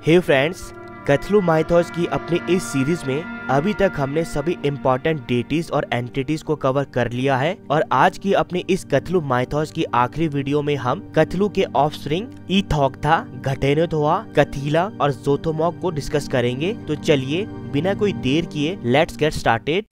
हे friends, कथलू Mythos की अपनी इस सीरीज में अभी तक हमने सभी इम्पोर्टेंट डेटीज और एंटिटीज को कवर कर लिया है और आज की अपनी इस कथलू माइथोस की आखिरी वीडियो में हम कथलू के ऑफस्प्रिंग ईथोक्था, घटेनोथोआ, कथीला और जोथोमॉक को डिस्कस करेंगे। तो चलिए बिना कोई देर किए let's get started.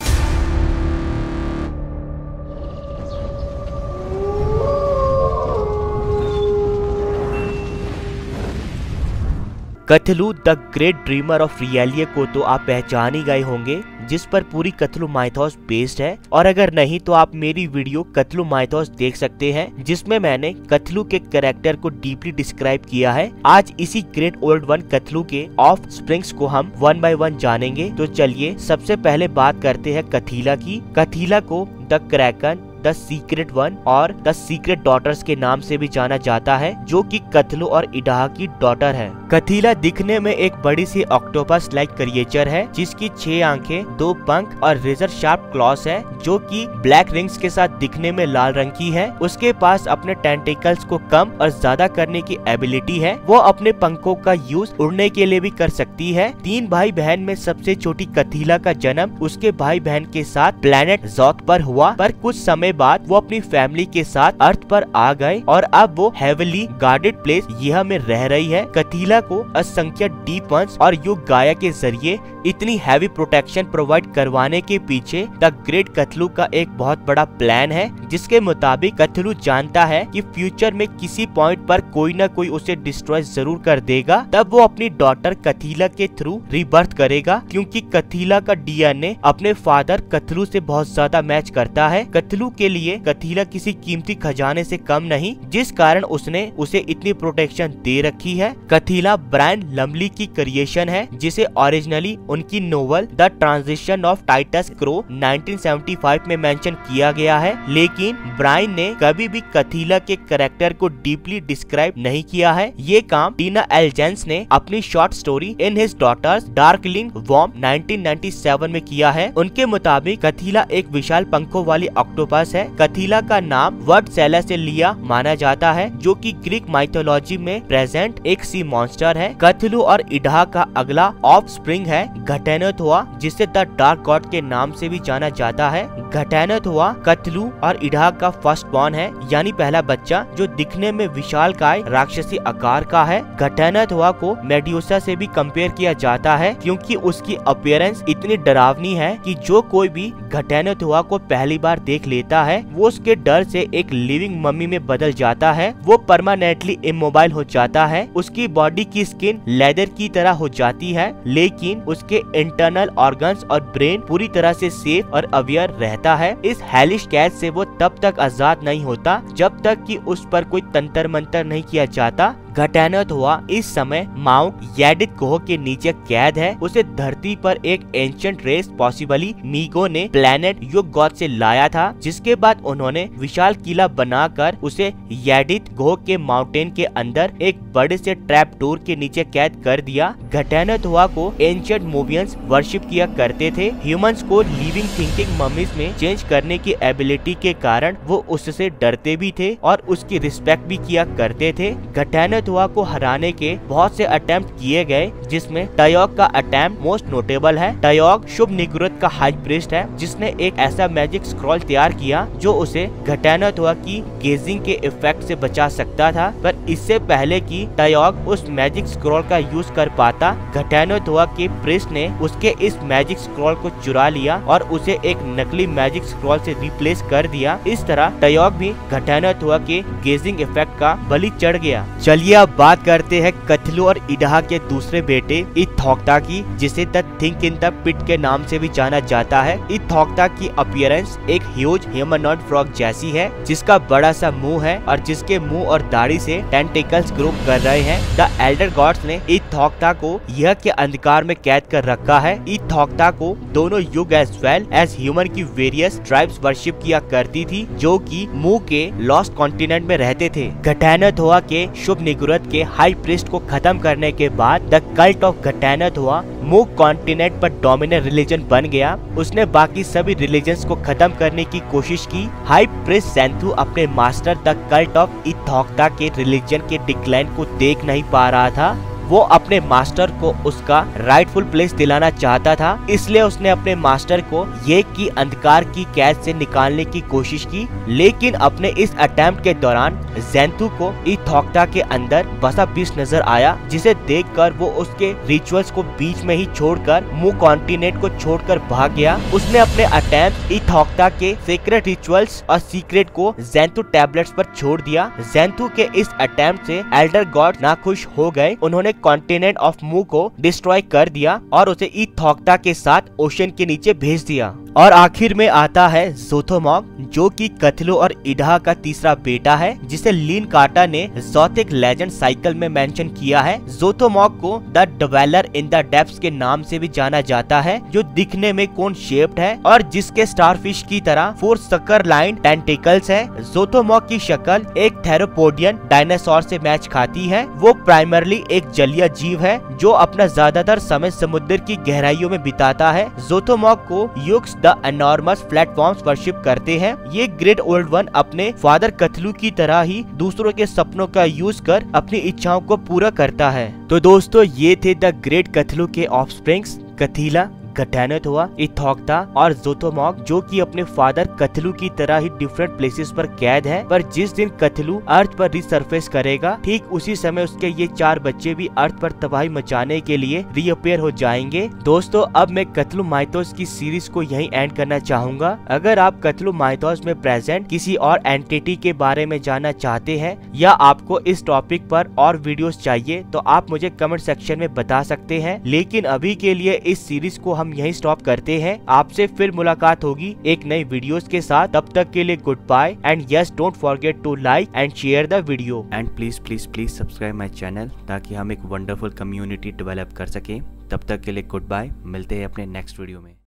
Cthulhu the great dreamer of R'lyeh को तो आप पहचान ही गए होंगे, जिस पर पूरी कथलू माइथोस बेस्ड है। और अगर नहीं तो आप मेरी वीडियो कथलू माइथोस देख सकते हैं, जिसमें मैंने कथलू के कैरेक्टर को डीपली डिस्क्राइब किया है। आज इसी ग्रेट ओल्ड वन कथलू के ऑफ स्प्रिंग्स को हम वन बाय वन जानेंगे। तो चलिए सबसे पहले बात करते हैं कथीला की। कथीला को the Kraken, the secret one और द सीक्रेट डॉटर्स के नाम से भी जाना जाता है, जो कि कथलू और इडाहा की डॉटर है। कथीला दिखने में एक बड़ी सी ऑक्टोपस लाइक क्रिएचर है, जिसकी 6 आंखें, 2 पंख और रेजर शार्प क्लॉस है, जो कि ब्लैक रिंग्स के साथ दिखने में लाल रंग की है। उसके पास अपने टेंटिकल्स को कम और ज्यादा करने की एबिलिटी है। वो अपने पंखों का यूज उड़ने के लिए भी कर सकती है। 3 भाई बहन में सबसे छोटी कथीला का जन्म उसके भाई बहन के साथ प्लेनेट जोथ पर हुआ, पर कुछ समय बाद वो अपनी फैमिली के साथ अर्थ पर आ गए और अब वो हेविली गार्डेड प्लेस यह में रह रही है। कथीला को असंख्य डीप वंस और युग गाया के जरिए इतनी हैवी प्रोटेक्शन प्रोवाइड करवाने के पीछे द ग्रेट कथलू का एक बहुत बड़ा प्लान है, जिसके मुताबिक कथलू जानता है कि फ्यूचर में किसी पॉइंट पर कोई न कोई उसे डिस्ट्रॉय जरूर कर देगा। तब वो अपनी डॉटर कथीला के थ्रू रीबर्थ करेगा, क्योंकि कथीला का डीएनए अपने फादर कथलू से बहुत ज्यादा मैच करता है। कथलू के लिए कथीला किसी कीमती खजाने से कम नहीं, जिस कारण उसने उसे इतनी प्रोटेक्शन दे रखी है। कथीला ब्रायन लमली की क्रिएशन है, जिसे ओरिजिनली उनकी novel the transition of Titus Crow 1975 में मेंशन किया गया है, लेकिन ब्रायन ने कभी भी कथीला के कैरेक्टर को डीपली डिस्क्राइब नहीं किया है। ये काम टीना एल जेंस ने अपनी short story in his daughter's darkling worm 1997 में किया है। उनके मुताबिक कथीला एक विशाल पंखों वाली ऑक्टोपस है। कथीला का नाम वर्ड सेला से लिया माना जाता है, जो कि ग्रीक माइथोलॉजी में प्रेजेंट एक सी मॉन्स्टर है। कथलू और इडाहा का अगला ऑफ स्प्रिंग है घटेनोथोआ, जिसे द डार्क गॉड के नाम से भी जाना जाता है। घटेनोथोआ कथलू और इडाहा का फर्स्ट बॉर्न है, यानी पहला बच्चा, जो दिखने में विशालकाय राक्षसी आकार का है। घटेनोथोआ को मेड्यूसा से भी कंपेयर किया जाता है, क्योंकि उसकी अपीयरेंस इतनी डरावनी है कि जो कोई भी घटेनोथोआ को पहली बार देख लेता है वो उसके डर से एक लिविंग मम्मी में बदल जाता है। वो परमानेंटली इमोबाइल हो जाता है। उसकी बॉडी की स्किन लेदर की तरह हो जाती है, लेकिन उसके इंटरनल ऑर्गन्स और ब्रेन पूरी तरह से सेफ और अवेयर रहता है। इस हेलिश कैद से वो तब तक आजाद नहीं होता जब तक कि उस पर कोई तंत्र मंत्र नहीं किया जाता। घटेनोथोआ इस समय माउंट येडिथ ग्रोह के नीचे कैद है। उसे धरती पर एक एंशिएंट रेस पॉसिबली मीगो ने प्लेनेट युग गॉड से लाया था, जिसके बाद उन्होंने विशाल किला बनाकर उसे येडिथ ग्रोह के माउंटेन के अंदर एक बड़े से ट्रैप डोर के नीचे कैद कर दिया। घटेनोथोआ को एंशिएंट मोवियंस वर्शिप किया करते थे। ह्यूमंस को लिविंग थिंकिंग मम्मीज में चेंज करने की एबिलिटी के कारण वो उससे डरते भी थे और उसकी रिस्पेक्ट भी किया करते थे। घटेनोथोआ को हराने के बहुत से अटेम्प्ट किए गए, जिसमें टयोग का अटेम्प्ट मोस्ट नोटेबल है। टयोग शुभ निगुरत का हाई प्रीस्ट है, जिसने एक ऐसा मैजिक स्क्रॉल तैयार किया जो उसे घटेनोथोआ की गेजिंग के इफेक्ट से बचा सकता था। पर इससे पहले कि टयोग उस मैजिक स्क्रॉल का यूज कर पाता, घटेनोथोआ के प्रीस्ट ने उसके इस मैजिक स्क्रॉल को चुरा लिया और उसे एक नकली मैजिक स्क्रॉल से रिप्लेस कर दिया। इस तरह टयोग भी घटेनोथोआ के गेजिंग इफेक्ट का बलि चढ़ गया। चलिए अब बात करते हैं कथलू और इडाहा के दूसरे बेटे ईथोक्था की, जिसे the thing in the pit के नाम से भी जाना जाता है। ईथोक्था की अपीयरेंस एक ह्यूज ह्यूमनॉइड फ्रॉग जैसी है, जिसका बड़ा सा मुंह है और जिसके मुंह और दाढ़ी से टेंटिकल्स ग्रो कर रहे हैं। द एल्डर गॉड्स ने ईथोक्था को यह के अंधकार में कैद कर रखा है। ईथोक्था को दोनों युग एज वेल एज ह्यूमन की वेरियस ट्राइब्स वर्शिप किया करती थी, जो कि मुंह के लॉस्ट कॉन्टिनेंट में रहते थे। घटेनोथोआ के शुभ निगुरत के हाई प्रीस्ट को खत्म करने के बाद द कल्ट ऑफ घटेनोथोआ मूक कॉन्टिनेंट पर डोमिनेंट रिलीजन बन गया। उसने बाकी सभी रिलीजन्स को खत्म करने की कोशिश की। हाई प्रीस्ट सेंथु अपने मास्टर द कल्ट ऑफ ईथोक्था के रिलीजन के डिक्लाइन को देख नहीं पा रहा था। वो अपने मास्टर को उसका राइटफुल प्लेस दिलाना चाहता था, इसलिए उसने अपने मास्टर को ये की अंधकार की कैद से निकालने की कोशिश की। लेकिन अपने इस अटेम्प्ट के दौरान ज़ेंथु को इथोक्ता के अंदर बसा बीस्ट नजर आया, जिसे देखकर वो उसके रिचुअल्स को बीच में ही छोड़कर मू कॉन्टिनेंट को छोड़कर भाग गया। उसने अपने अटेम्प्ट इथोक्ता के सीक्रेट रिचुअल्स और सीक्रेट को ज़ेंथु टैबलेट्स पर छोड़ दिया। ज़ेंथु के इस अटेम्प्ट से एल्डर गॉड नाखुश हो गए। उन्होंने कॉन्टिनेंट ऑफ मू को डिस्ट्रॉय कर दिया और उसे इथोक्ता के साथ ओशन के नीचे भेज दिया। और आखिर में आता है ज़ोथोमॉक, जो कि कथलू और इडहा का तीसरा बेटा है, जिसे लीन काटा ने ज़ोथिक लेजेंड साइकिल में मेंशन किया है। ज़ोथोमॉक को the dweller in the depths के नाम से भी जाना जाता है, जो दिखने में कोन शेप्ड है और जिसके स्टारफिश की तरह 4 सकर लाइन टेंटिकल्स है। ज़ोथोमॉक की शक्ल एक थेरोपोडियन डायनासोर से मैच खाती है। वो प्राइमरली एक जलीय जीव है जो अपना ज्यादातर समय समुद्र की गहराइयों में बिताता है। ज़ोथोमॉक को use the enormous platforms worship करते हैं। ये ग्रेट ओल्ड वन अपने फादर कथलू की तरह ही दूसरों के सपनों का यूज कर अपनी इच्छाओं को पूरा करता है। तो दोस्तों, ये थे द ग्रेट कथलू के ऑफस्प्रिंग्स, कथीला, गठानोथोआ, इथोक्ता और ज़ोथोमॉक, जो कि अपने फादर कथलू की तरह ही डिफरेंट प्लेसेस पर कैद है। पर जिस दिन कथलू अर्थ पर रिसर्फेस करेगा, ठीक उसी समय उसके ये 4 बच्चे भी अर्थ पर तबाही मचाने के लिए रीअपेयर हो जाएंगे। दोस्तों, अब मैं कथलू माइथोस की सीरीज को यहीं एंड करना चाहूंगा। अगर आप कथलू माइथोस में प्रेजेंट किसी और एंटिटी के बारे में जानना चाहते हैं या आपको इस टॉपिक पर और वीडियोस चाहिए, तो आप मुझे कमेंट सेक्शन में बता सकते हैं। लेकिन अभी के लिए इस सीरीज को हम यहीं स्टॉप करते हैं। आपसे फिर मुलाकात होगी एक नई वीडियोस के साथ। तब तक के लिए goodbye and yes, don't forget to like and share the video and please subscribe my channel, ताकि हम एक वंडरफुल कम्युनिटी डेवलप कर सकें। तब तक के लिए गुड बाय, मिलते हैं अपने नेक्स्ट वीडियो में।